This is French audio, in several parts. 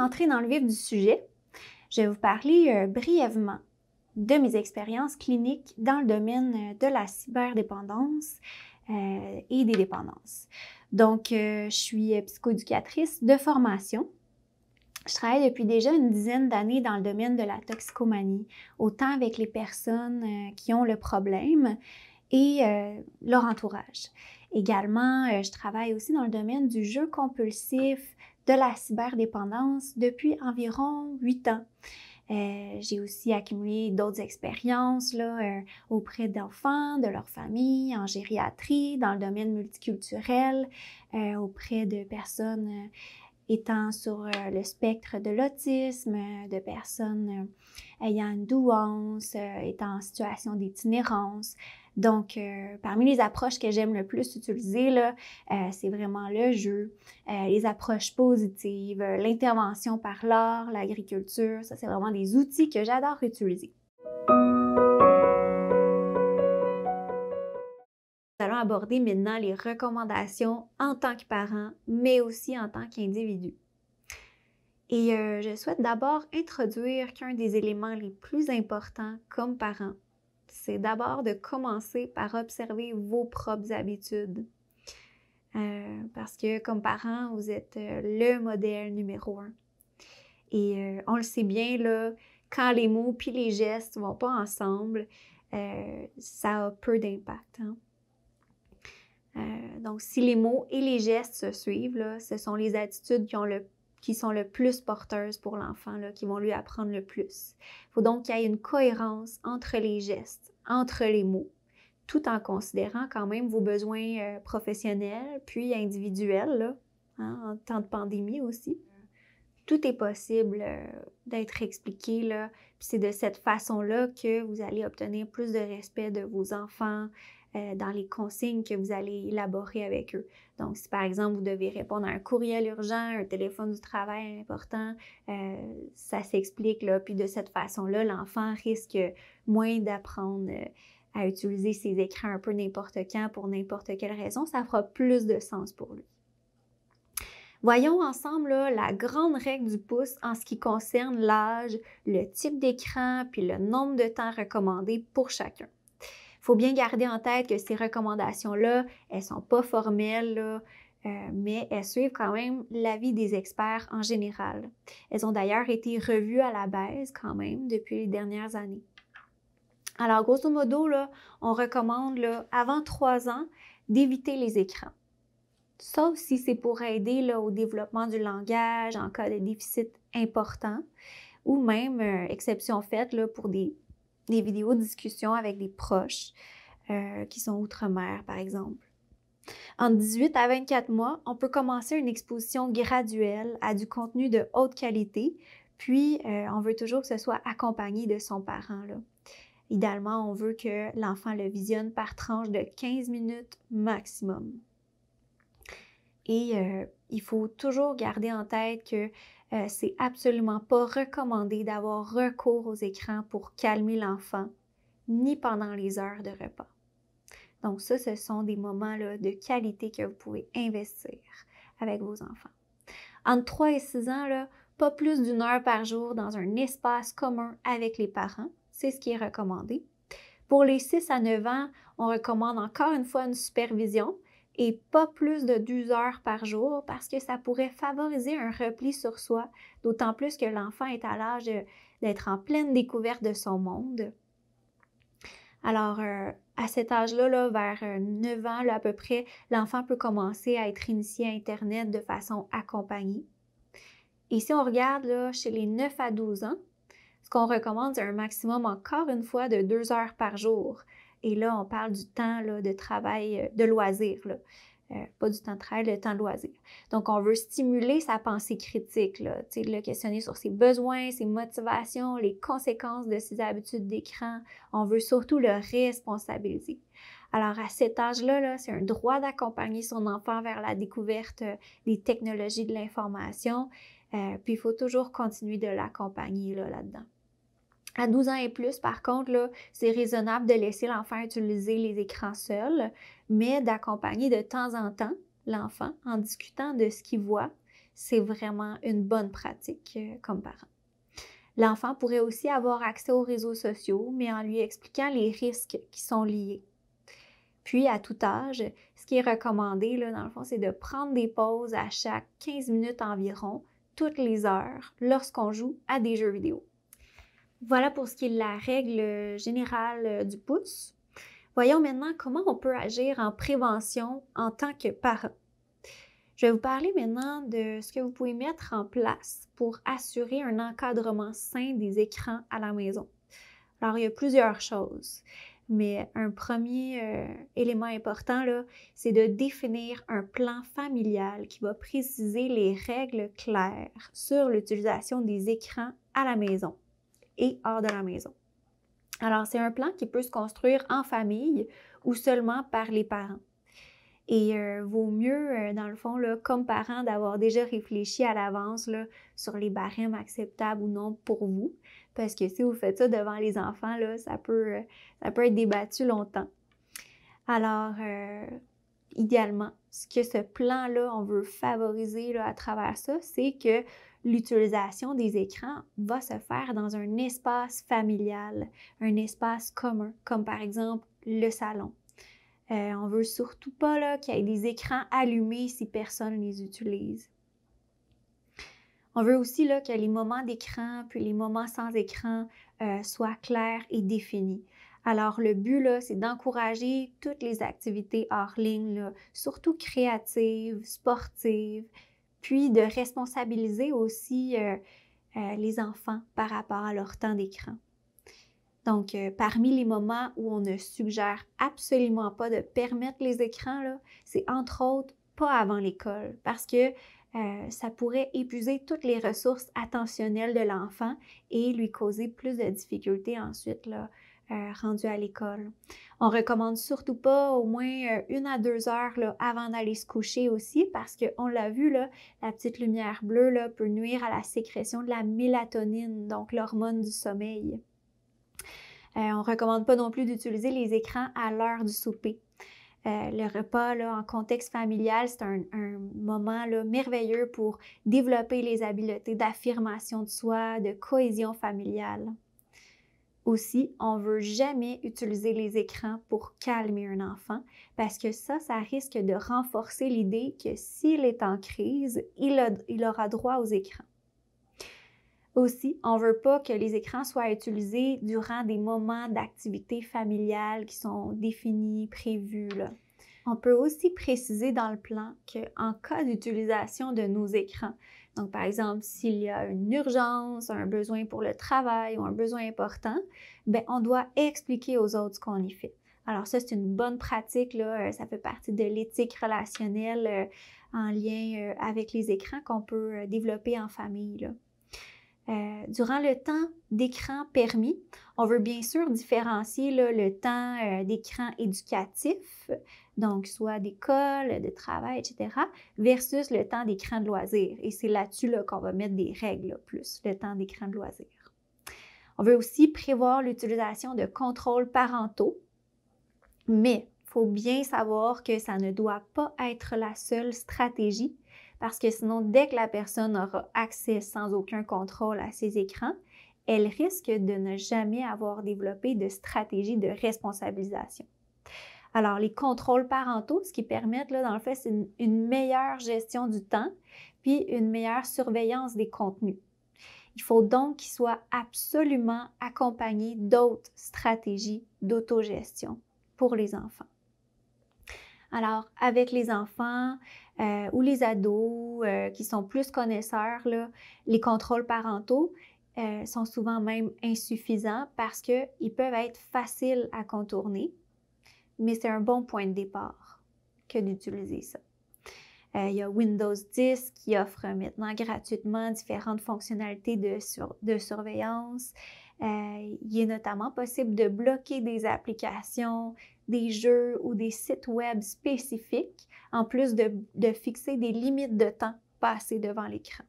d'entrer dans le vif du sujet, je vais vous parler brièvement de mes expériences cliniques dans le domaine de la cyberdépendance et des dépendances. Donc, je suis psychoéducatrice de formation. Je travaille depuis déjà une dizaine d'années dans le domaine de la toxicomanie, autant avec les personnes qui ont le problème et leur entourage. Également, je travaille aussi dans le domaine du jeu compulsif, de la cyberdépendance depuis environ 8 ans. J'ai aussi accumulé d'autres expériences auprès d'enfants, de leur famille, en gériatrie, dans le domaine multiculturel, auprès de personnes étant sur le spectre de l'autisme, de personnes ayant une douance, étant en situation d'itinérance. Donc, parmi les approches que j'aime le plus utiliser, c'est vraiment le jeu, les approches positives, l'intervention par l'art, l'agriculture. Ça, c'est vraiment des outils que j'adore utiliser. Nous allons aborder maintenant les recommandations en tant que parent, mais aussi en tant qu'individu. Et je souhaite d'abord introduire qu'un des éléments les plus importants comme parent, c'est d'abord de commencer par observer vos propres habitudes. Parce que comme parent, vous êtes le modèle numéro 1. Et on le sait bien, là, quand les mots puis les gestes ne vont pas ensemble, ça a peu d'impact. Donc, si les mots et les gestes se suivent, là, ce sont les attitudes qui sont le plus porteuses pour l'enfant, qui vont lui apprendre le plus. Il faut donc qu'il y ait une cohérence entre les gestes, entre les mots, tout en considérant quand même vos besoins professionnels, puis individuels, en temps de pandémie aussi. Tout est possible d'être expliqué, puis c'est de cette façon-là que vous allez obtenir plus de respect de vos enfants, dans les consignes que vous allez élaborer avec eux. Donc, si par exemple, vous devez répondre à un courriel urgent, un téléphone du travail important, ça s'explique, puis de cette façon-là, l'enfant risque moins d'apprendre à utiliser ses écrans un peu n'importe quand pour n'importe quelle raison. Ça fera plus de sens pour lui. Voyons ensemble la grande règle du pouce en ce qui concerne l'âge, le type d'écran, puis le nombre de temps recommandé pour chacun. Il faut bien garder en tête que ces recommandations-là, elles ne sont pas formelles, mais elles suivent quand même l'avis des experts en général. Elles ont d'ailleurs été revues à la baisse quand même depuis les dernières années. Alors, grosso modo, on recommande avant 3 ans d'éviter les écrans. Sauf si c'est pour aider au développement du langage en cas de déficit important ou même, exception faite, pour des vidéos de discussion avec des proches qui sont outre-mer, par exemple. Entre 18 à 24 mois, on peut commencer une exposition graduelle à du contenu de haute qualité, puis on veut toujours que ce soit accompagné de son parent. Idéalement, on veut que l'enfant le visionne par tranche de 15 minutes maximum. Et il faut toujours garder en tête que c'est absolument pas recommandé d'avoir recours aux écrans pour calmer l'enfant, ni pendant les heures de repas. Donc ça, ce sont des moments de qualité que vous pouvez investir avec vos enfants. Entre 3 et 6 ans, pas plus d'1 heure par jour dans un espace commun avec les parents, c'est ce qui est recommandé. Pour les 6 à 9 ans, on recommande encore une fois une supervision, et pas plus de 12 heures par jour parce que ça pourrait favoriser un repli sur soi, d'autant plus que l'enfant est à l'âge d'être en pleine découverte de son monde. Alors, à cet âge-là, vers 9 ans à peu près, l'enfant peut commencer à être initié à Internet de façon accompagnée. Et si on regarde chez les 9 à 12 ans, ce qu'on recommande, c'est un maximum encore une fois de 2 heures par jour. Et là, on parle du temps de travail, de loisir, pas du temps de travail, le temps de loisir. Donc, on veut stimuler sa pensée critique, le questionner sur ses besoins, ses motivations, les conséquences de ses habitudes d'écran. On veut surtout le responsabiliser. Alors, à cet âge-là, c'est un droit d'accompagner son enfant vers la découverte des technologies de l'information. Puis, il faut toujours continuer de l'accompagner là-dedans. À 12 ans et plus, par contre, c'est raisonnable de laisser l'enfant utiliser les écrans seul, mais d'accompagner de temps en temps l'enfant en discutant de ce qu'il voit, c'est vraiment une bonne pratique comme parent. L'enfant pourrait aussi avoir accès aux réseaux sociaux, mais en lui expliquant les risques qui sont liés. Puis, à tout âge, ce qui est recommandé, là, dans le fond, c'est de prendre des pauses à chaque 15 minutes environ, toutes les heures, lorsqu'on joue à des jeux vidéo. Voilà pour ce qui est de la règle générale du pouce. Voyons maintenant comment on peut agir en prévention en tant que parent. Je vais vous parler maintenant de ce que vous pouvez mettre en place pour assurer un encadrement sain des écrans à la maison. Alors, il y a plusieurs choses, mais un premier élément important, là, c'est de définir un plan familial qui va préciser les règles claires sur l'utilisation des écrans à la maison et hors de la maison. Alors, c'est un plan qui peut se construire en famille ou seulement par les parents. Et vaut mieux, dans le fond, là, comme parent, d'avoir déjà réfléchi à l'avance là, sur les barèmes acceptables ou non pour vous. Parce que si vous faites ça devant les enfants, là, ça peut être débattu longtemps. Alors, idéalement, ce que ce plan-là, on veut favoriser là, à travers ça, c'est que l'utilisation des écrans va se faire dans un espace familial, un espace commun, comme par exemple le salon. On veut surtout pas là, qu'il y ait des écrans allumés si personne ne les utilise. On veut aussi là, que les moments d'écran puis les moments sans écran soient clairs et définis. Alors, le but, là, c'est d'encourager toutes les activités hors ligne, là, surtout créatives, sportives, puis de responsabiliser aussi les enfants par rapport à leur temps d'écran. Donc, parmi les moments où on ne suggère absolument pas de permettre les écrans, là, c'est entre autres pas avant l'école parce que ça pourrait épuiser toutes les ressources attentionnelles de l'enfant et lui causer plus de difficultés ensuite, là, rendu à l'école. On recommande surtout pas au moins 1 à 2 heures là, avant d'aller se coucher aussi parce qu'on l'a vu, là, la petite lumière bleue là, peut nuire à la sécrétion de la mélatonine, donc l'hormone du sommeil. On ne recommande pas non plus d'utiliser les écrans à l'heure du souper. Le repas là, en contexte familial, c'est un moment là, merveilleux pour développer les habiletés d'affirmation de soi, de cohésion familiale. Aussi, on ne veut jamais utiliser les écrans pour calmer un enfant parce que ça risque de renforcer l'idée que s'il est en crise, il aura droit aux écrans. Aussi, on ne veut pas que les écrans soient utilisés durant des moments d'activité familiale qui sont définis, prévus, là. On peut aussi préciser dans le plan qu'en cas d'utilisation de nos écrans, donc par exemple s'il y a une urgence, un besoin pour le travail ou un besoin important, bien, on doit expliquer aux autres ce qu'on y fait. Alors ça, c'est une bonne pratique, là, ça fait partie de l'éthique relationnelle en lien avec les écrans qu'on peut développer en famille, là. Durant le temps d'écran permis, on veut bien sûr différencier là, le temps d'écran éducatif, donc soit d'école, de travail, etc., versus le temps d'écran de loisirs. Et c'est là-dessus là, qu'on va mettre des règles, là, plus le temps d'écran de loisirs. On veut aussi prévoir l'utilisation de contrôles parentaux, mais il faut bien savoir que ça ne doit pas être la seule stratégie. Parce que sinon, dès que la personne aura accès sans aucun contrôle à ses écrans, elle risque de ne jamais avoir développé de stratégie de responsabilisation. Alors, les contrôles parentaux, ce qui permettent, là, dans le fait, c'est une meilleure gestion du temps, puis une meilleure surveillance des contenus. Il faut donc qu'ils soient absolument accompagnés d'autres stratégies d'autogestion pour les enfants. Alors, avec les enfants ou les ados qui sont plus connaisseurs, là, les contrôles parentaux sont souvent même insuffisants parce qu'ils peuvent être faciles à contourner, mais c'est un bon point de départ que d'utiliser ça. Il y a Windows 10 qui offre maintenant gratuitement différentes fonctionnalités de surveillance. Il est notamment possible de bloquer des applications, des jeux ou des sites web spécifiques, en plus de fixer des limites de temps passé devant l'écran.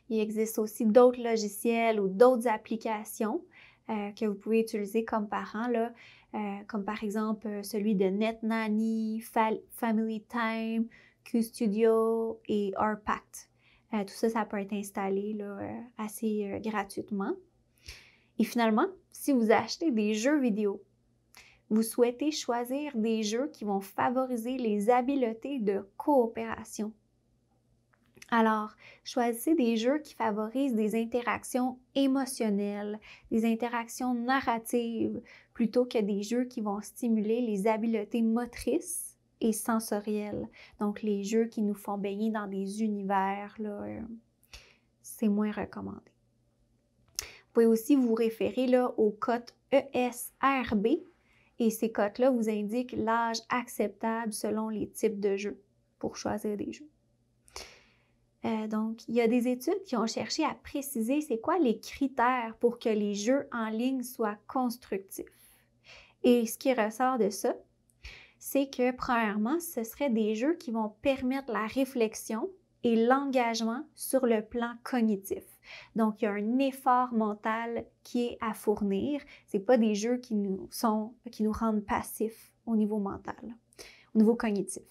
Il existe aussi d'autres logiciels ou d'autres applications que vous pouvez utiliser comme parent, là, comme par exemple celui de NetNanny, Family Time, QStudio et RPact. Tout ça, ça peut être installé là, assez gratuitement. Et finalement, si vous achetez des jeux vidéo, vous souhaitez choisir des jeux qui vont favoriser les habiletés de coopération. Alors, choisissez des jeux qui favorisent des interactions émotionnelles, des interactions narratives, plutôt que des jeux qui vont stimuler les habiletés motrices et sensorielles. Donc, les jeux qui nous font baigner dans des univers, là, c'est moins recommandé. Vous pouvez aussi vous référer là, aux cotes ESRB et ces cotes-là vous indiquent l'âge acceptable selon les types de jeux pour choisir des jeux. Donc, il y a des études qui ont cherché à préciser c'est quoi les critères pour que les jeux en ligne soient constructifs. Et ce qui ressort de ça, c'est que premièrement, ce seraient des jeux qui vont permettre la réflexion et l'engagement sur le plan cognitif. Donc, il y a un effort mental qui est à fournir. Ce n'est pas des jeux qui nous rendent passifs au niveau mental, au niveau cognitif.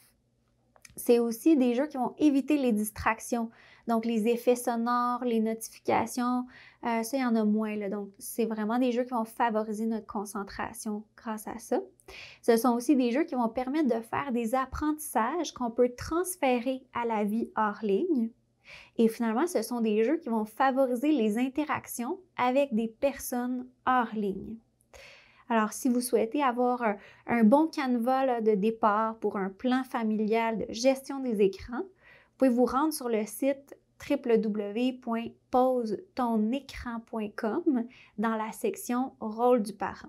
C'est aussi des jeux qui vont éviter les distractions, donc les effets sonores, les notifications, ça, il y en a moins, là. Donc, c'est vraiment des jeux qui vont favoriser notre concentration grâce à ça. Ce sont aussi des jeux qui vont permettre de faire des apprentissages qu'on peut transférer à la vie hors ligne. Et finalement, ce sont des jeux qui vont favoriser les interactions avec des personnes hors ligne. Alors, si vous souhaitez avoir un bon canevas là, de départ pour un plan familial de gestion des écrans, vous pouvez vous rendre sur le site www.posetonecran.com dans la section « Rôle du parent ».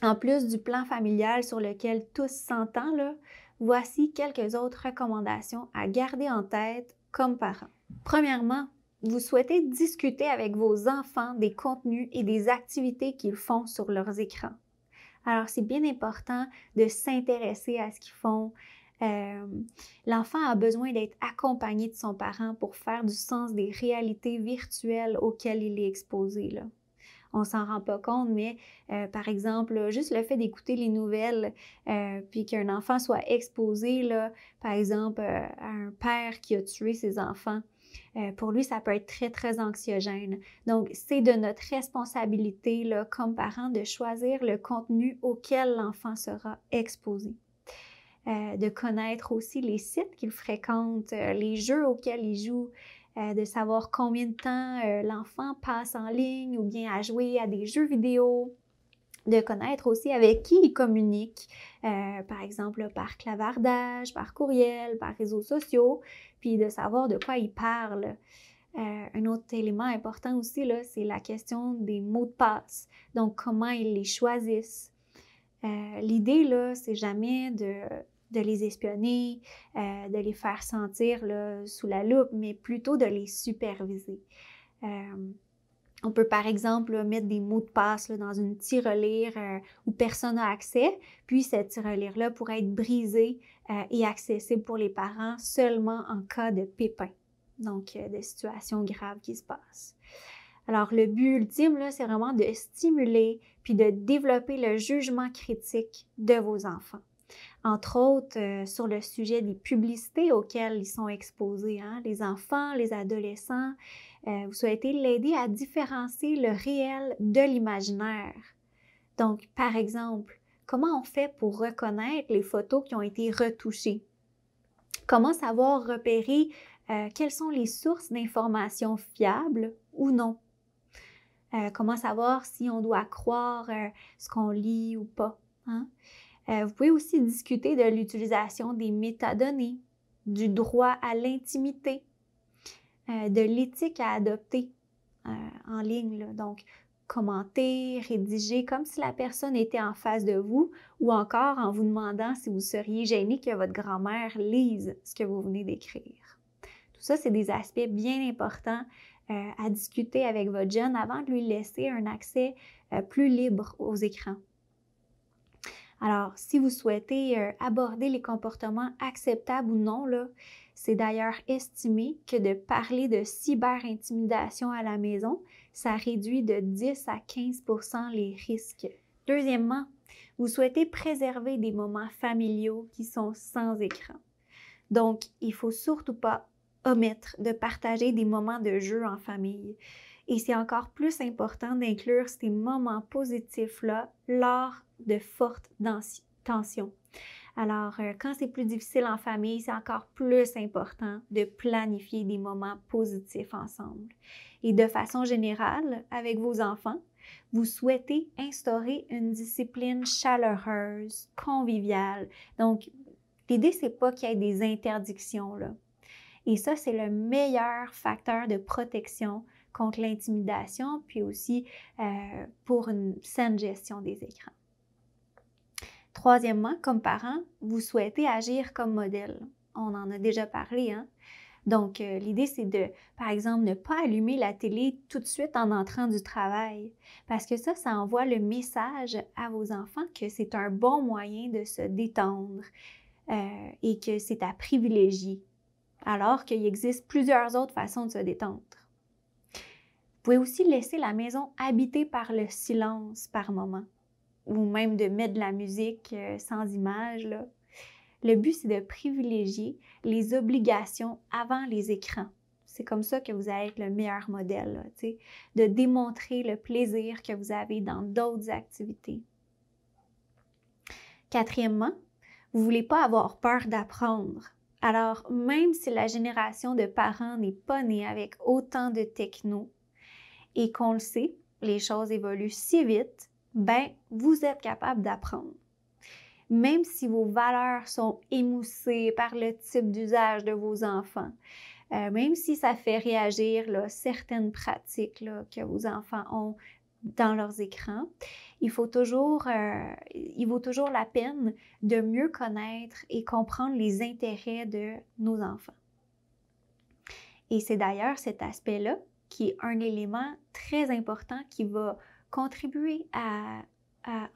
En plus du plan familial sur lequel tous s'entendent, voici quelques autres recommandations à garder en tête comme parent. Premièrement, vous souhaitez discuter avec vos enfants des contenus et des activités qu'ils font sur leurs écrans. Alors, c'est bien important de s'intéresser à ce qu'ils font. L'enfant a besoin d'être accompagné de son parent pour faire du sens des réalités virtuelles auxquelles il est exposé, là. On s'en rend pas compte, mais par exemple, juste le fait d'écouter les nouvelles, puis qu'un enfant soit exposé, là, par exemple, à un père qui a tué ses enfants, pour lui, ça peut être très, très anxiogène. Donc, c'est de notre responsabilité, là, comme parents, de choisir le contenu auquel l'enfant sera exposé. De connaître aussi les sites qu'il fréquente, les jeux auxquels il joue, de savoir combien de temps l'enfant passe en ligne ou bien à jouer à des jeux vidéo, de connaître aussi avec qui il communique, par exemple par clavardage, par courriel, par réseaux sociaux, puis de savoir de quoi il parle. Un autre élément important aussi, là, c'est la question des mots de passe, donc comment ils les choisissent. L'idée, là, c'est jamais de les espionner, de les faire sentir là, sous la loupe, mais plutôt de les superviser. On peut par exemple là, mettre des mots de passe là, dans une tirelire où personne n'a accès, puis cette tirelire-là pourrait être brisée et accessible pour les parents seulement en cas de pépin, donc de situations graves qui se passent. Alors, le but ultime, là, c'est vraiment de stimuler puis de développer le jugement critique de vos enfants. Entre autres, sur le sujet des publicités auxquelles ils sont exposés, hein, les enfants, les adolescents, vous souhaitez l'aider à différencier le réel de l'imaginaire. Donc, par exemple, comment on fait pour reconnaître les photos qui ont été retouchées? Comment savoir repérer quelles sont les sources d'informations fiables ou non? Comment savoir si on doit croire ce qu'on lit ou pas, hein? Vous pouvez aussi discuter de l'utilisation des métadonnées, du droit à l'intimité, de l'éthique à adopter en ligne, là. Donc, commenter, rédiger comme si la personne était en face de vous ou encore en vous demandant si vous seriez gêné que votre grand-mère lise ce que vous venez d'écrire. Tout ça, c'est des aspects bien importants à discuter avec votre jeune avant de lui laisser un accès plus libre aux écrans. Alors, si vous souhaitez aborder les comportements acceptables ou non, là, c'est d'ailleurs estimé que de parler de cyberintimidation à la maison, ça réduit de 10 à 15 % les risques. Deuxièmement, vous souhaitez préserver des moments familiaux qui sont sans écran. Donc, il ne faut surtout pas omettre de partager des moments de jeu en famille. Et c'est encore plus important d'inclure ces moments positifs-là lors de fortes tensions. Alors, quand c'est plus difficile en famille, c'est encore plus important de planifier des moments positifs ensemble. Et de façon générale, avec vos enfants, vous souhaitez instaurer une discipline chaleureuse, conviviale. Donc, l'idée, c'est pas qu'il y ait des interdictions, là. Et ça, c'est le meilleur facteur de protection contre l'intimidation, puis aussi pour une saine gestion des écrans. Troisièmement, comme parent, vous souhaitez agir comme modèle. On en a déjà parlé, hein? Donc, l'idée, c'est de, par exemple, ne pas allumer la télé tout de suite en entrant du travail, parce que ça envoie le message à vos enfants que c'est un bon moyen de se détendre et que c'est à privilégier, alors qu'il existe plusieurs autres façons de se détendre. Vous pouvez aussi laisser la maison habitée par le silence par moment, ou même de mettre de la musique sans image, là. Le but, c'est de privilégier les obligations avant les écrans. C'est comme ça que vous allez être le meilleur modèle, là, de démontrer le plaisir que vous avez dans d'autres activités. Quatrièmement, vous ne voulez pas avoir peur d'apprendre. Alors, même si la génération de parents n'est pas née avec autant de techno et qu'on le sait, les choses évoluent si vite, ben, vous êtes capable d'apprendre. Même si vos valeurs sont émoussées par le type d'usage de vos enfants, même si ça fait réagir là, certaines pratiques là, que vos enfants ont dans leurs écrans, il vaut toujours la peine de mieux connaître et comprendre les intérêts de nos enfants. Et c'est d'ailleurs cet aspect-là qui est un élément très important qui va contribuer à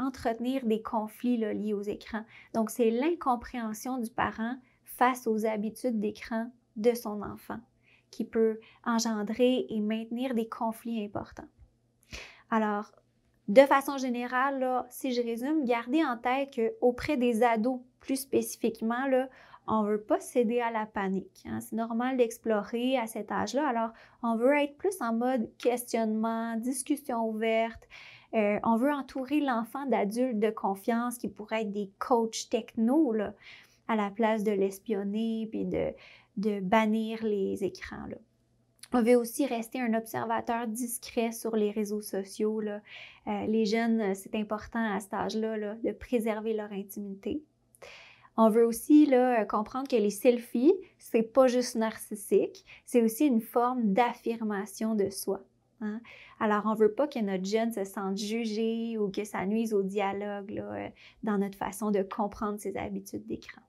entretenir des conflits là, liés aux écrans. Donc, c'est l'incompréhension du parent face aux habitudes d'écran de son enfant qui peut engendrer et maintenir des conflits importants. Alors, de façon générale, là, si je résume, gardez en tête qu'auprès des ados, plus spécifiquement, là, on ne veut pas céder à la panique, hein. C'est normal d'explorer à cet âge-là. Alors, on veut être plus en mode questionnement, discussion ouverte. On veut entourer l'enfant d'adultes de confiance qui pourraient être des coachs techno là, à la place de l'espionner puis de bannir les écrans, là. On veut aussi rester un observateur discret sur les réseaux sociaux, là. Les jeunes, c'est important à cet âge-là là, de préserver leur intimité. On veut aussi là, comprendre que les selfies, c'est pas juste narcissique, c'est aussi une forme d'affirmation de soi. Hein? Alors, on ne veut pas que notre jeune se sente jugé ou que ça nuise au dialogue là, dans notre façon de comprendre ses habitudes d'écran.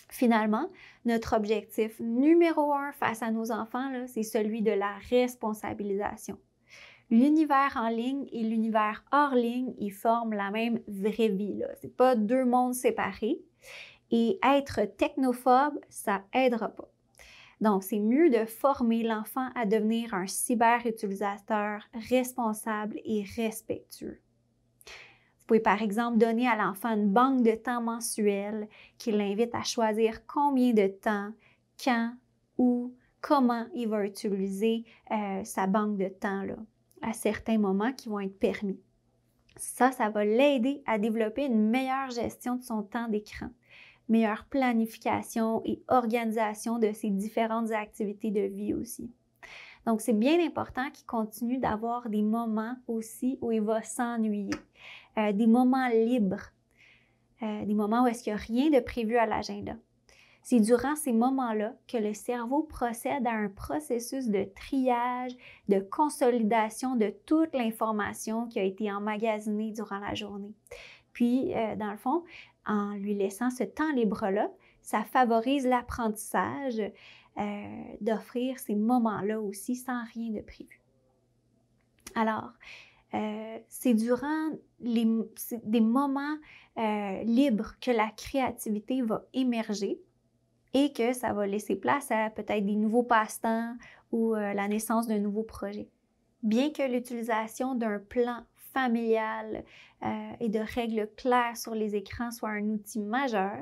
Finalement, notre objectif numéro 1 face à nos enfants, là, c'est celui de la responsabilisation. L'univers en ligne et l'univers hors ligne, ils forment la même vraie vie. Ce n'est pas deux mondes séparés. Et être technophobe, ça n'aidera pas. Donc, c'est mieux de former l'enfant à devenir un cyberutilisateur responsable et respectueux. Vous pouvez par exemple donner à l'enfant une banque de temps mensuelle qui l'invite à choisir combien de temps, quand, où, comment il va utiliser sa banque de temps là, à certains moments qui vont être permis. Ça va l'aider à développer une meilleure gestion de son temps d'écran, meilleure planification et organisation de ses différentes activités de vie aussi. Donc, c'est bien important qu'il continue d'avoir des moments aussi où il va s'ennuyer, des moments libres, des moments où est-ce qu'il n'y a rien de prévu à l'agenda. C'est durant ces moments-là que le cerveau procède à un processus de triage, de consolidation de toute l'information qui a été emmagasinée durant la journée. Puis, dans le fond, en lui laissant ce temps libre-là, ça favorise l'apprentissage d'offrir ces moments-là aussi sans rien de prévu. Alors, c'est durant des moments libres que la créativité va émerger et que ça va laisser place à peut-être des nouveaux passe-temps ou la naissance d'un nouveau projet. Bien que l'utilisation d'un plan familial et de règles claires sur les écrans soit un outil majeur,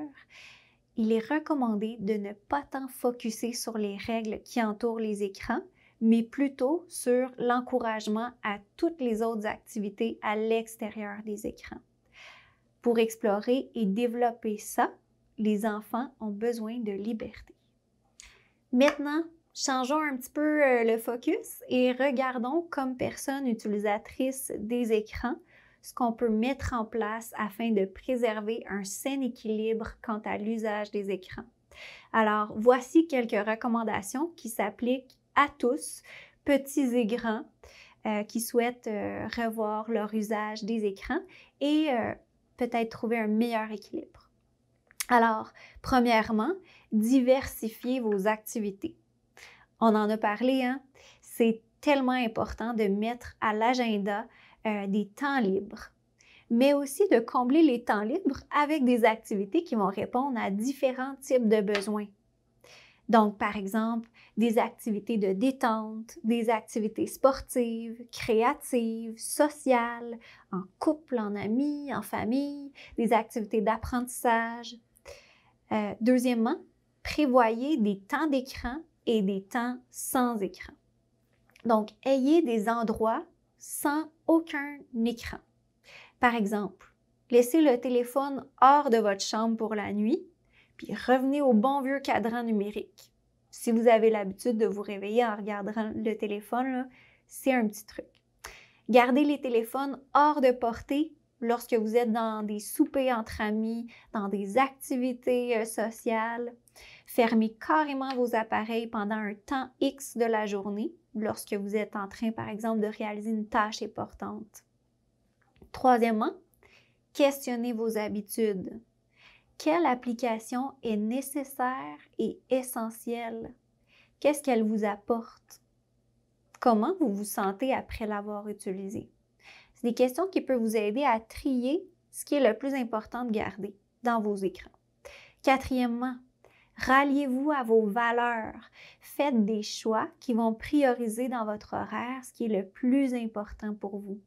il est recommandé de ne pas tant focusser sur les règles qui entourent les écrans, mais plutôt sur l'encouragement à toutes les autres activités à l'extérieur des écrans. Pour explorer et développer ça, les enfants ont besoin de liberté. Maintenant, changeons un petit peu le focus et regardons comme personne utilisatrice des écrans ce qu'on peut mettre en place afin de préserver un sain équilibre quant à l'usage des écrans. Alors, voici quelques recommandations qui s'appliquent à tous, petits et grands, qui souhaitent revoir leur usage des écrans et peut-être trouver un meilleur équilibre. Alors, premièrement, diversifiez vos activités. On en a parlé, hein? C'est tellement important de mettre à l'agenda des temps libres, mais aussi de combler les temps libres avec des activités qui vont répondre à différents types de besoins. Donc, par exemple, des activités de détente, des activités sportives, créatives, sociales, en couple, en amis, en famille, des activités d'apprentissage. Deuxièmement, prévoyez des temps d'écran et des temps sans écran. Donc, ayez des endroits sans aucun écran. Par exemple, laissez le téléphone hors de votre chambre pour la nuit, puis revenez au bon vieux cadran numérique. Si vous avez l'habitude de vous réveiller en regardant le téléphone, c'est un petit truc. Gardez les téléphones hors de portée lorsque vous êtes dans des soupers entre amis, dans des activités sociales. Fermez carrément vos appareils pendant un temps X de la journée, lorsque vous êtes en train, par exemple, de réaliser une tâche importante. Troisièmement, questionnez vos habitudes. Quelle application est nécessaire et essentielle? Qu'est-ce qu'elle vous apporte? Comment vous vous sentez après l'avoir utilisée? C'est des questions qui peuvent vous aider à trier ce qui est le plus important de garder dans vos écrans. Quatrièmement, ralliez-vous à vos valeurs. Faites des choix qui vont prioriser dans votre horaire ce qui est le plus important pour vous.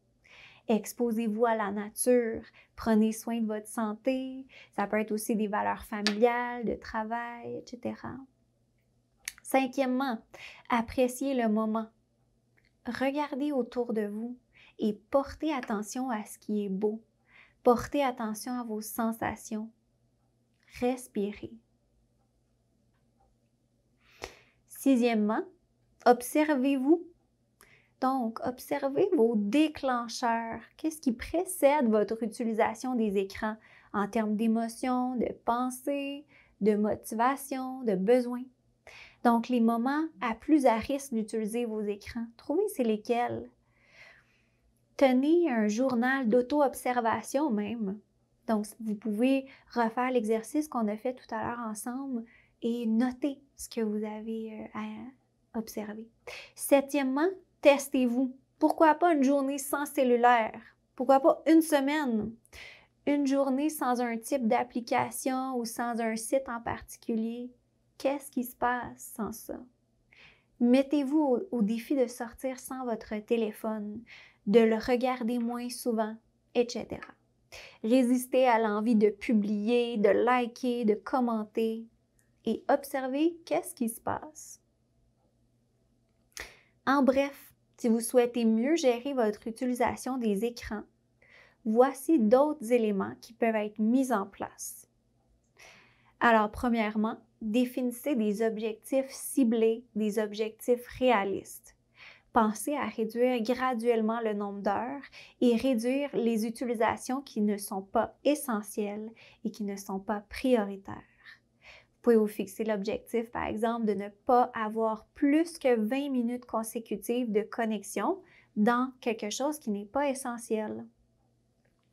Exposez-vous à la nature, prenez soin de votre santé, ça peut être aussi des valeurs familiales, de travail, etc. Cinquièmement, appréciez le moment. Regardez autour de vous et portez attention à ce qui est beau. Portez attention à vos sensations. Respirez. Sixièmement, observez-vous. Donc, observez vos déclencheurs. Qu'est-ce qui précède votre utilisation des écrans en termes d'émotions, de pensées, de motivation, de besoins? Donc, les moments plus à risque d'utiliser vos écrans, trouvez c'est lesquels. Tenez un journal d'auto-observation même. Donc, vous pouvez refaire l'exercice qu'on a fait tout à l'heure ensemble et noter ce que vous avez à observer. Septièmement, testez-vous. Pourquoi pas une journée sans cellulaire? Pourquoi pas une semaine? Une journée sans un type d'application ou sans un site en particulier? Qu'est-ce qui se passe sans ça? Mettez-vous au défi de sortir sans votre téléphone, de le regarder moins souvent, etc. Résistez à l'envie de publier, de liker, de commenter et observez qu'est-ce qui se passe. En bref, si vous souhaitez mieux gérer votre utilisation des écrans, voici d'autres éléments qui peuvent être mis en place. Alors, premièrement, définissez des objectifs ciblés, des objectifs réalistes. Pensez à réduire graduellement le nombre d'heures et réduire les utilisations qui ne sont pas essentielles et qui ne sont pas prioritaires. Vous pouvez vous fixer l'objectif, par exemple, de ne pas avoir plus que 20 minutes consécutives de connexion dans quelque chose qui n'est pas essentiel.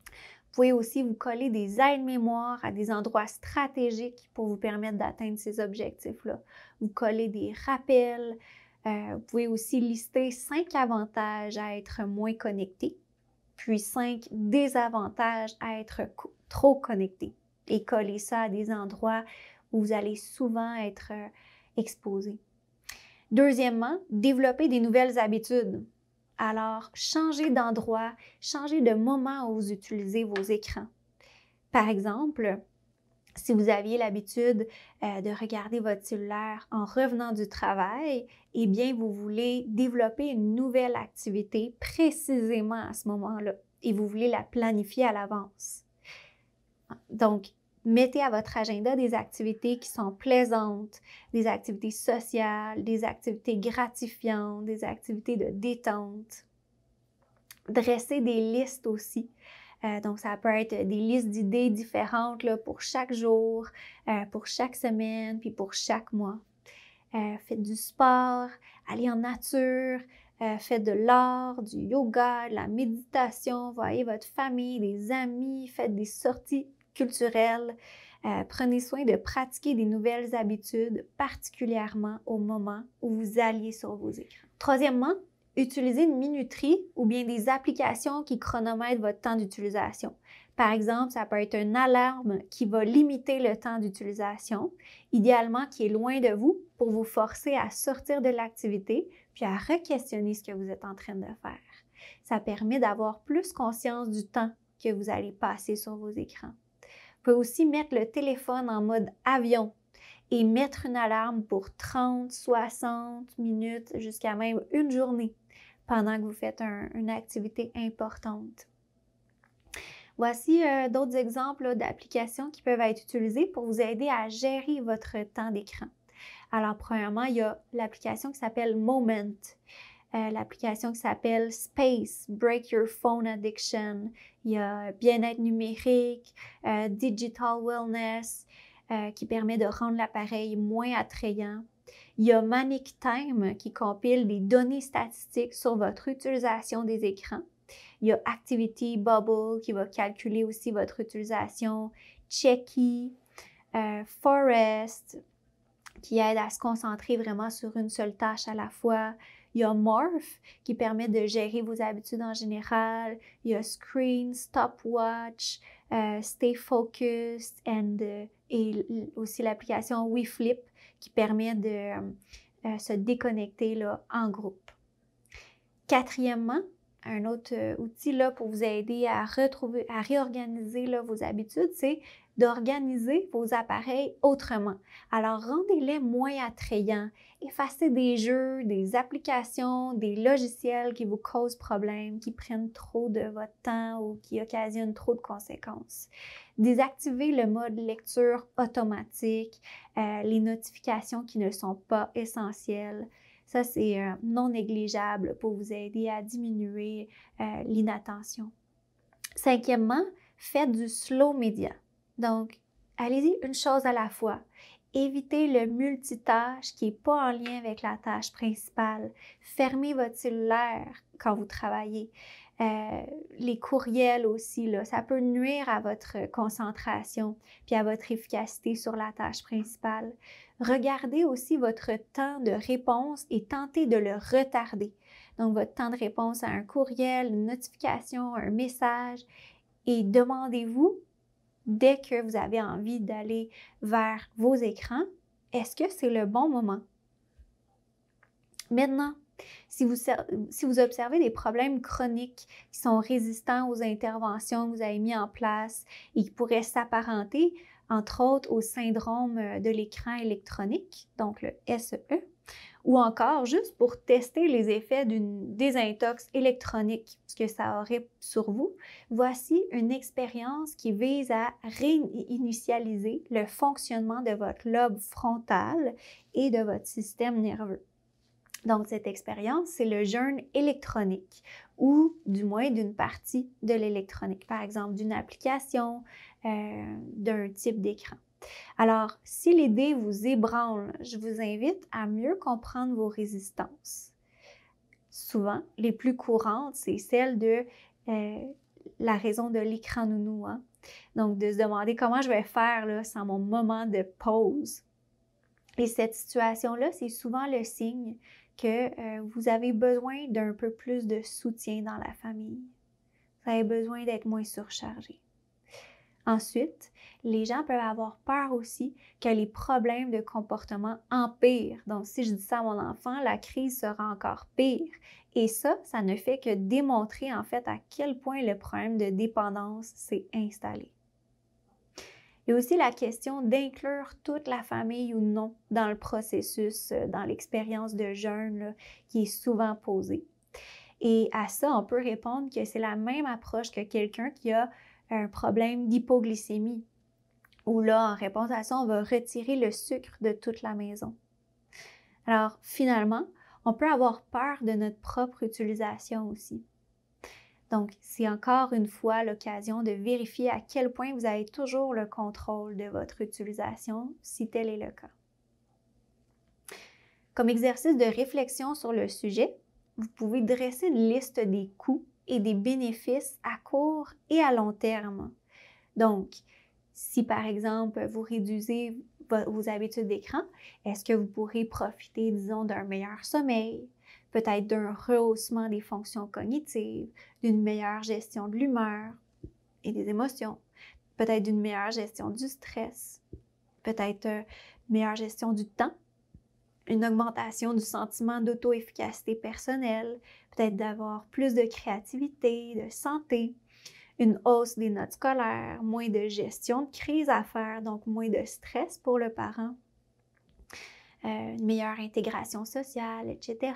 Vous pouvez aussi vous coller des aides-mémoires à des endroits stratégiques pour vous permettre d'atteindre ces objectifs-là. Vous collez des rappels. Vous pouvez aussi lister 5 avantages à être moins connecté, puis 5 désavantages à être trop connecté et coller ça à des endroits où vous allez souvent être exposé. Deuxièmement, développer des nouvelles habitudes. Alors, changez d'endroit, changez de moment où vous utilisez vos écrans. Par exemple, Si vous aviez l'habitude de regarder votre cellulaire en revenant du travail, eh bien, vous voulez développer une nouvelle activité précisément à ce moment-là et vous voulez la planifier à l'avance. Donc, mettez à votre agenda des activités qui sont plaisantes, des activités sociales, des activités gratifiantes, des activités de détente. Dressez des listes aussi. Donc, ça peut être des listes d'idées différentes là, pour chaque jour, pour chaque semaine, puis pour chaque mois. Faites du sport, allez en nature, faites de l'art, du yoga, de la méditation, voyez votre famille, des amis, faites des sorties culturelles. Prenez soin de pratiquer des nouvelles habitudes, particulièrement au moment où vous alliez sur vos écrans. Troisièmement, utilisez une minuterie ou bien des applications qui chronomètrent votre temps d'utilisation. Par exemple, ça peut être une alarme qui va limiter le temps d'utilisation, idéalement qui est loin de vous pour vous forcer à sortir de l'activité puis à re-questionner ce que vous êtes en train de faire. Ça permet d'avoir plus conscience du temps que vous allez passer sur vos écrans. Vous pouvez aussi mettre le téléphone en mode avion et mettre une alarme pour 30, 60 minutes, jusqu'à même une journée pendant que vous faites une activité importante. Voici d'autres exemples d'applications qui peuvent être utilisées pour vous aider à gérer votre temps d'écran. Alors, premièrement, il y a l'application qui s'appelle Moment, l'application qui s'appelle Space, Break Your Phone Addiction, il y a Bien-être numérique, Digital Wellness, qui permet de rendre l'appareil moins attrayant. Il y a Manic Time qui compile des données statistiques sur votre utilisation des écrans. Il y a Activity Bubble qui va calculer aussi votre utilisation. Checky, Forest qui aide à se concentrer vraiment sur une seule tâche à la fois. Il y a Morph qui permet de gérer vos habitudes en général. Il y a Screen, Stopwatch, Stay Focused et aussi l'application WeFlip qui permet de se déconnecter là, en groupe. Quatrièmement, un autre outil là, pour vous aider à réorganiser là, vos habitudes, c'est d'organiser vos appareils autrement. Alors, rendez-les moins attrayants. Effacez des jeux, des applications, des logiciels qui vous causent problème, qui prennent trop de votre temps ou qui occasionnent trop de conséquences. Désactivez le mode lecture automatique, les notifications qui ne sont pas essentielles. Ça, c'est non négligeable pour vous aider à diminuer l'inattention. Cinquièmement, faites du slow media. Donc, allez-y une chose à la fois. Évitez le multitâche qui n'est pas en lien avec la tâche principale. Fermez votre cellulaire quand vous travaillez. Les courriels aussi, là, ça peut nuire à votre concentration puis à votre efficacité sur la tâche principale. Regardez aussi votre temps de réponse et tentez de le retarder. Donc, votre temps de réponse à un courriel, une notification, un message et demandez-vous, dès que vous avez envie d'aller vers vos écrans, est-ce que c'est le bon moment? Maintenant, si vous observez des problèmes chroniques qui sont résistants aux interventions que vous avez mises en place et qui pourraient s'apparenter, entre autres, au syndrome de l'écran électronique, donc le SEE, ou encore juste pour tester les effets d'une désintox électronique, ce que ça aurait sur vous, voici une expérience qui vise à réinitialiser le fonctionnement de votre lobe frontal et de votre système nerveux. Donc, cette expérience, c'est le jeûne électronique ou du moins d'une partie de l'électronique, par exemple d'une application, d'un type d'écran. Alors, si l'idée vous ébranle, je vous invite à mieux comprendre vos résistances. Souvent, les plus courantes, c'est celle de la raison de l'écran nounou. Hein? Donc, de se demander comment je vais faire là, sans mon moment de pause. Et cette situation-là, c'est souvent le signe que vous avez besoin d'un peu plus de soutien dans la famille. Vous avez besoin d'être moins surchargé. Ensuite, les gens peuvent avoir peur aussi que les problèmes de comportement empirent. Donc, si je dis ça à mon enfant, la crise sera encore pire. Et ça ne fait que démontrer en fait à quel point le problème de dépendance s'est installé. Il y a aussi la question d'inclure toute la famille ou non dans le processus, dans l'expérience de jeûne là, qui est souvent posée. Et à ça, on peut répondre que c'est la même approche que quelqu'un qui a un problème d'hypoglycémie, où là, en réponse à ça, on va retirer le sucre de toute la maison. Alors, finalement, on peut avoir peur de notre propre utilisation aussi. Donc, c'est encore une fois l'occasion de vérifier à quel point vous avez toujours le contrôle de votre utilisation, si tel est le cas. Comme exercice de réflexion sur le sujet, vous pouvez dresser une liste des coûts et des bénéfices à court et à long terme. Donc, si par exemple, vous réduisez vos habitudes d'écran, est-ce que vous pourrez profiter, disons, d'un meilleur sommeil, peut-être d'un rehaussement des fonctions cognitives, d'une meilleure gestion de l'humeur et des émotions, peut-être d'une meilleure gestion du stress, peut-être une meilleure gestion du temps, une augmentation du sentiment d'auto-efficacité personnelle, peut-être d'avoir plus de créativité, de santé, une hausse des notes scolaires, moins de gestion de crise à faire, donc moins de stress pour le parent, une meilleure intégration sociale, etc.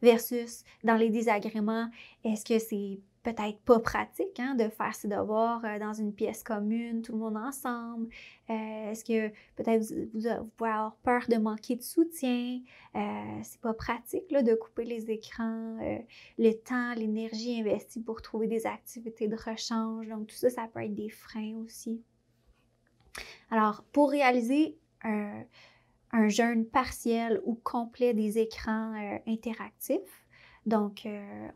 Versus dans les désagréments, est-ce que c'est peut-être pas pratique de faire ses devoirs dans une pièce commune, tout le monde ensemble? Est-ce que peut-être vous pouvez avoir peur de manquer de soutien? C'est pas pratique là, de couper les écrans, le temps, l'énergie investie pour trouver des activités de rechange. Donc tout ça, ça peut être des freins aussi. Alors, pour réaliser un jeûne partiel ou complet des écrans interactifs. Donc,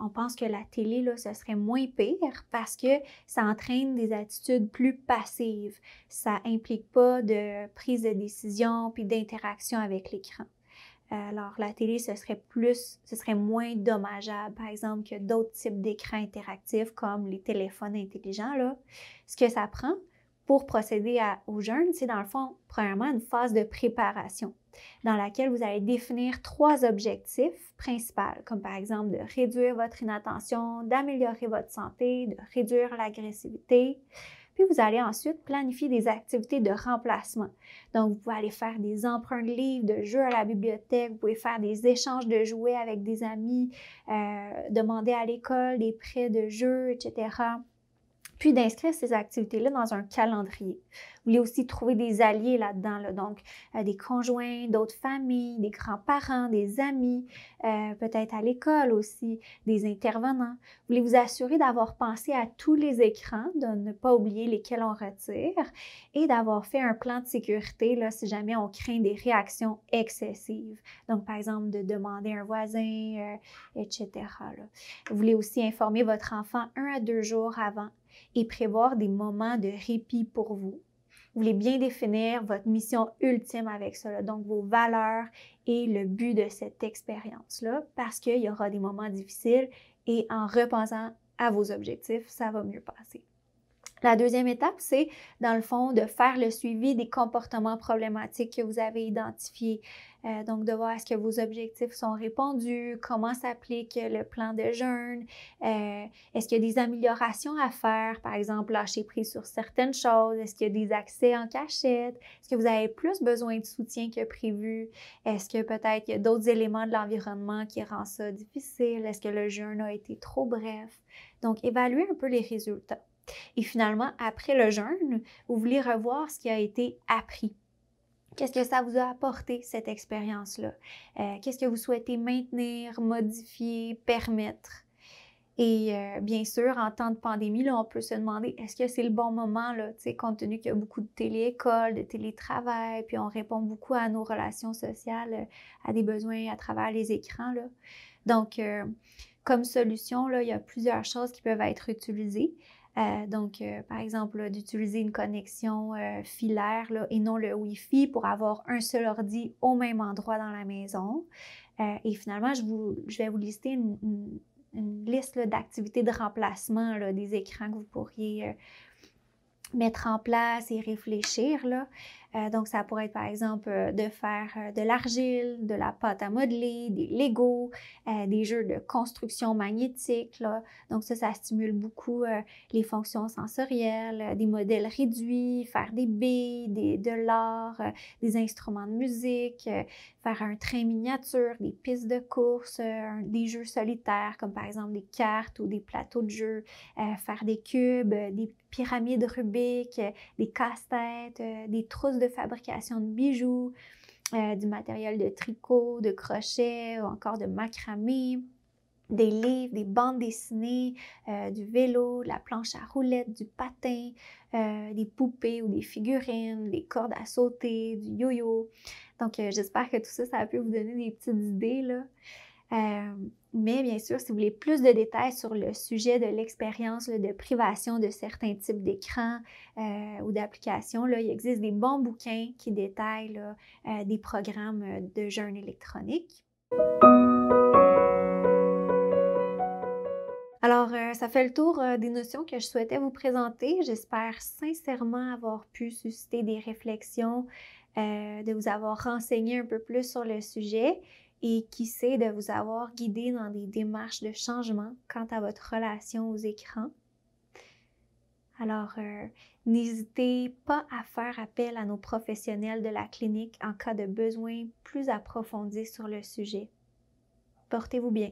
on pense que la télé, là, ce serait moins pire parce que ça entraîne des attitudes plus passives. Ça implique pas de prise de décision puis d'interaction avec l'écran. Alors, la télé, ce serait moins dommageable, par exemple, que d'autres types d'écrans interactifs comme les téléphones intelligents, là. Ce que ça prend pour procéder au jeûne, c'est dans le fond, premièrement, une phase de préparation dans laquelle vous allez définir 3 objectifs principaux, comme par exemple de réduire votre inattention, d'améliorer votre santé, de réduire l'agressivité. Puis vous allez ensuite planifier des activités de remplacement. Donc, vous pouvez aller faire des emprunts de livres, de jeux à la bibliothèque, vous pouvez faire des échanges de jouets avec des amis, demander à l'école des prêts de jeux, etc. Puis d'inscrire ces activités-là dans un calendrier. Vous voulez aussi trouver des alliés là-dedans, là, donc des conjoints, d'autres familles, des grands-parents, des amis, peut-être à l'école aussi, des intervenants. Vous voulez vous assurer d'avoir pensé à tous les écrans, de ne pas oublier lesquels on retire et d'avoir fait un plan de sécurité là, si jamais on craint des réactions excessives. Donc, par exemple, de demander à un voisin, etc. Là. Vous voulez aussi informer votre enfant 1 à 2 jours avant et prévoir des moments de répit pour vous. Vous voulez bien définir votre mission ultime avec ça, là, donc vos valeurs et le but de cette expérience-là, parce qu'il y aura des moments difficiles et en repensant à vos objectifs, ça va mieux passer. La deuxième étape, c'est, dans le fond, de faire le suivi des comportements problématiques que vous avez identifiés. Donc, de voir est-ce que vos objectifs sont répondus, comment s'applique le plan de jeûne, est-ce qu'il y a des améliorations à faire, par exemple, lâcher prise sur certaines choses, est-ce qu'il y a des accès en cachette, est-ce que vous avez plus besoin de soutien que prévu, est-ce que peut-être il y a d'autres éléments de l'environnement qui rendent ça difficile, est-ce que le jeûne a été trop bref. Donc, évaluez un peu les résultats. Et finalement, après le jeûne, vous voulez revoir ce qui a été appris. Qu'est-ce que ça vous a apporté, cette expérience-là? Qu'est-ce que vous souhaitez maintenir, modifier, permettre? Et bien sûr, en temps de pandémie, là, on peut se demander, est-ce que c'est le bon moment, là, compte tenu qu'il y a beaucoup de télé-école, de télétravail, puis on répond beaucoup à nos relations sociales, à des besoins à travers les écrans, là. Donc, comme solution, là, il y a plusieurs choses qui peuvent être utilisées. Donc, par exemple, d'utiliser une connexion filaire là, et non le Wi-Fi pour avoir un seul ordi au même endroit dans la maison. Et finalement, je vais vous lister une liste d'activités de remplacement là, des écrans que vous pourriez mettre en place et réfléchir. Là. Donc, ça pourrait être par exemple de faire de l'argile, de la pâte à modeler, des Legos, des jeux de construction magnétique, là. Donc ça stimule beaucoup les fonctions sensorielles, des modèles réduits, faire des billes, de l'art, des instruments de musique, faire un train miniature, des pistes de course, des jeux solitaires comme par exemple des cartes ou des plateaux de jeux, faire des cubes, des pyramides Rubik, des casse-têtes, des trousses de fabrication de bijoux, du matériel de tricot, de crochet ou encore de macramé, des livres, des bandes dessinées, du vélo, de la planche à roulettes, du patin, des poupées ou des figurines, des cordes à sauter, du yo-yo. Donc, j'espère que tout ça, ça a pu vous donner des petites idées, là. Mais bien sûr, si vous voulez plus de détails sur le sujet de l'expérience de privation de certains types d'écrans ou d'applications, il existe des bons bouquins qui détaillent là, des programmes de jeûne électronique. Alors, ça fait le tour des notions que je souhaitais vous présenter. J'espère sincèrement avoir pu susciter des réflexions, de vous avoir renseigné un peu plus sur le sujet et qui sait, de vous avoir guidé dans des démarches de changement quant à votre relation aux écrans. Alors, n'hésitez pas à faire appel à nos professionnels de la clinique en cas de besoin plus approfondi sur le sujet. Portez-vous bien.